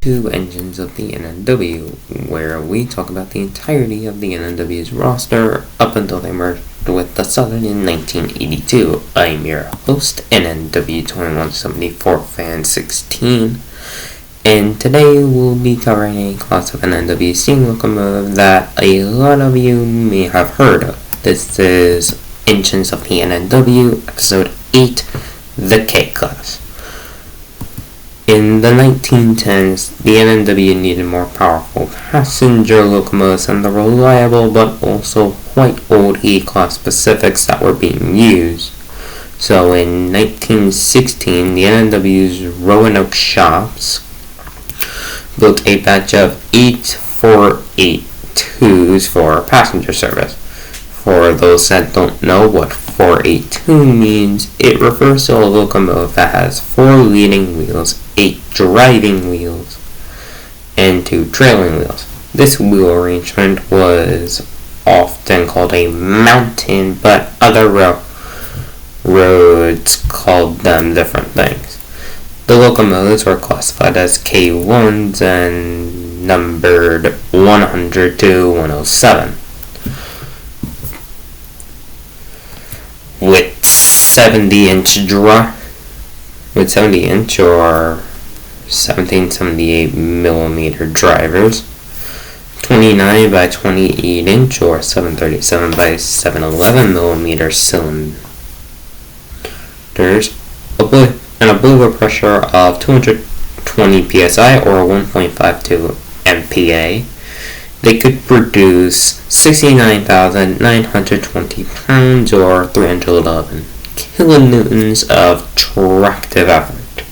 Two engines of the NNW, where we talk about the entirety of the NNW's roster up until they merged with the Southern in 1982. I'm your host, NNW 2174 Fan 16, and today we'll be covering a class of NNW steam locomotive that a lot of you may have heard of. This is Engines of the NNW, Episode 8, the K-Class. In the 1910s, the NNW needed more powerful passenger locomotives and the reliable but also quite old E-Class Pacifics that were being used. So in 1916, the NNW's Roanoke shops built a batch of 8 482s for passenger service. For those that don't know what 482 means, it refers to a locomotive that has 4 leading wheels, 8 driving wheels, and 2 trailing wheels. This wheel arrangement was often called a mountain, but other railroads called them different things. The locomotives were classified as K1s and numbered 100 to 107. With 70-inch or 1778 millimeter drivers, 29 by 28 inch or 737 by 711 millimeter cylinders, and a blower pressure of 220 psi or 1.52 MPa. They could produce 69,920 pounds or 311 kilonewtons of tractive effort.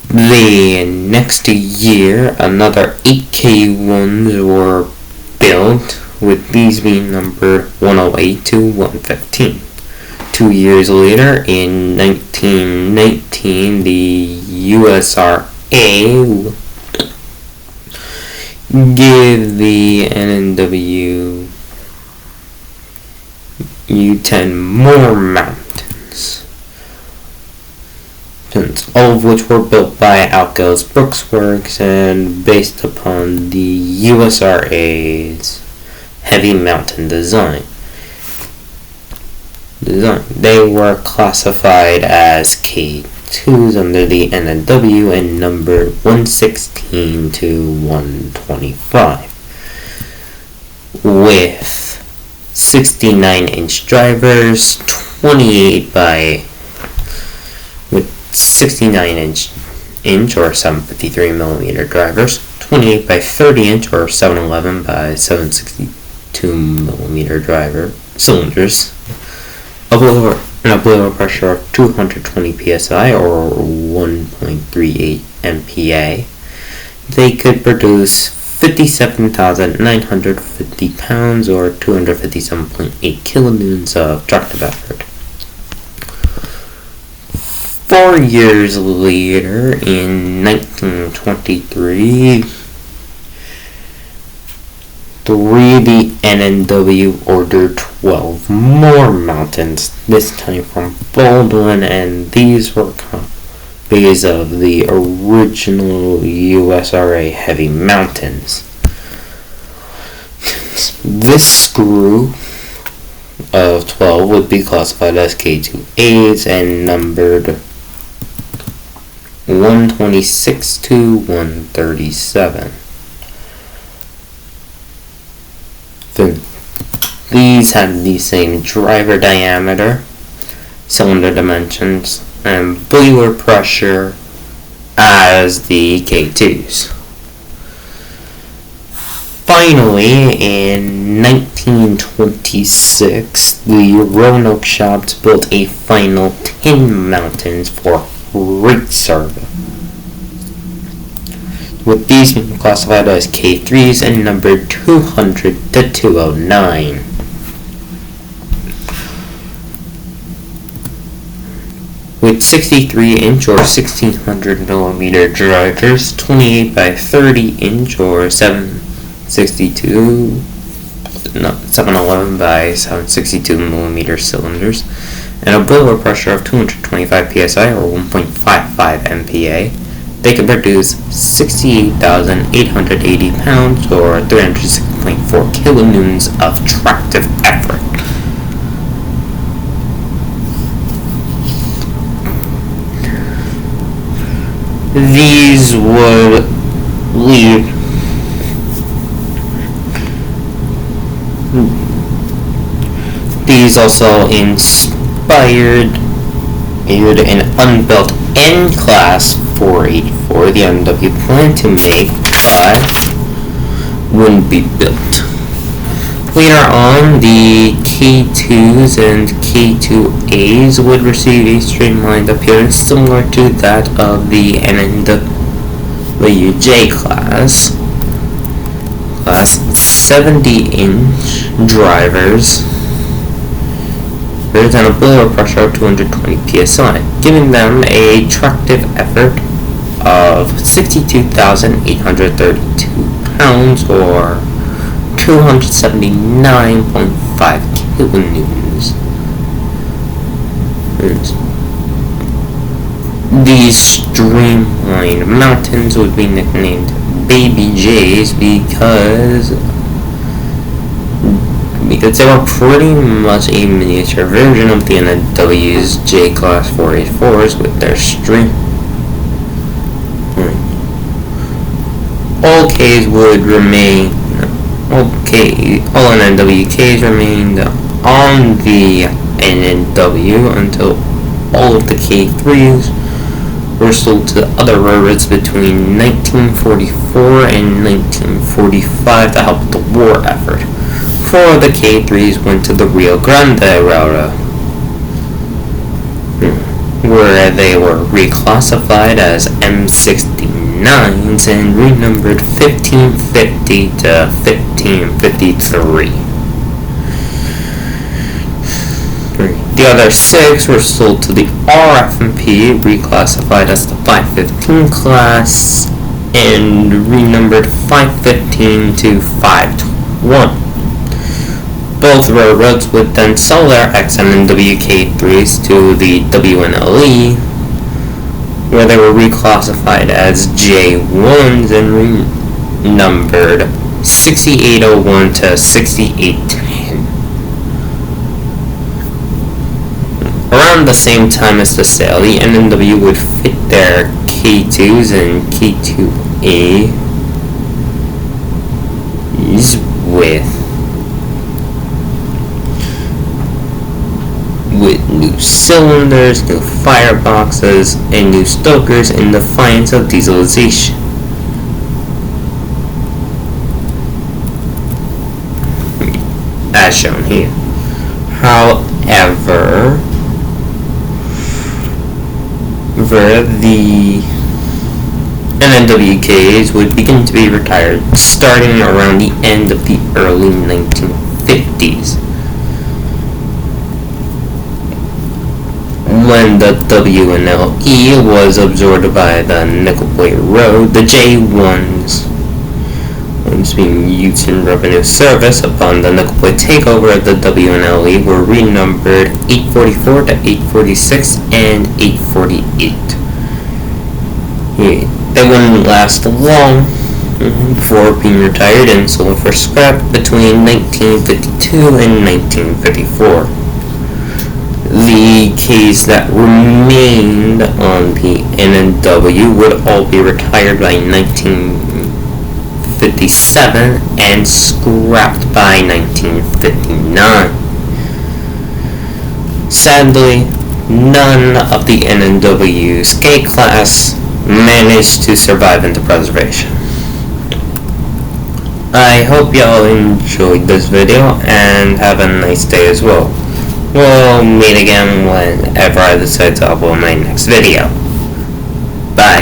The next year, another 8 K1s were built, with these being numbered 108 to 115. 2 years later, in 1919, the USRA gave the NNW U10 more mountains, all of which were built by Alco's Brooks Works and based upon the USRA's heavy mountain design. They were classified as K2s under the NNW and numbered 116 to 125, with 69-inch drivers, 69-inch or 753 millimeter drivers, 28 by 30 inch or 711 by 762 millimeter cylinders, a blower pressure of 220 psi or 1.38 MPa. They could produce 57,950 pounds or 257.8 kilonewtons of tractive effort. 4 years later, in 1923, the NNW ordered 12 more mountains, this time from Baldwin, and these were copies of the original USRA heavy mountains. This group of 12 would be classified as K2As and numbered 126 to 137. These had the same driver diameter, cylinder dimensions, and blower pressure as the K2s. Finally, in 1926, the Roanoke shops built a final 10 mountains for freight service, with these being classified as K3s and numbered 200 to 209. With 63-inch or 1600 millimeter drivers, 28 by 30 inch or 711 by 762 millimeter cylinders, and a blower pressure of 225 psi or 1.55 MPa. they could produce 68,880 pounds or 306.4 kilonewtons of tractive effort. These would leave These also inspired an unbuilt N-Class 484 the NW planned to make, but wouldn't be built. Later on, the K2s and K2As would receive a streamlined appearance similar to that of the NWJ class. 70-inch drivers and a blower pressure of 220 psi, giving them a tractive effort of 62,832 pounds or 279.5 kilonewtons. These streamlined mountains would be nicknamed Baby J's because they were pretty much a miniature version of the NW's J-Class 484s with their all Ks would remain. All NWKs remained on the NW until all of the K3s were sold to other railroads between 1944 and 1945 to help with the war effort. 4 of the K3s went to the Rio Grande Railroad, where they were reclassified as M69s and renumbered 1550 to 1553. The other 6 were sold to the RF&P, reclassified as the 515 class, and renumbered 515 to 521. Both railroads would then sell their XM and WK3s to the WNLE, where they were reclassified as J1s and renumbered 6801 to 6810. Around the same time as the sale, the NW would fit their K2s and K2As with new cylinders, new fireboxes, and new stokers in defiance of dieselization. As shown here. However, the NWKs would begin to be retired starting around the end of the early 1950s. When the WNLE was absorbed by the Nickel Plate Road, the J1s, once being used in revenue service upon the Nickel Plate takeover of the WNLE, were renumbered 844 to 846 and 848. They wouldn't last long before being retired and sold for scrap between 1952 and 1954. The Ks that remained on the NW would all be retired by 1957 and scrapped by 1959. Sadly, none of the NW's K-Class managed to survive into preservation. I hope y'all enjoyed this video and have a nice day as well. We'll meet again whenever I decide to upload my next video. Bye.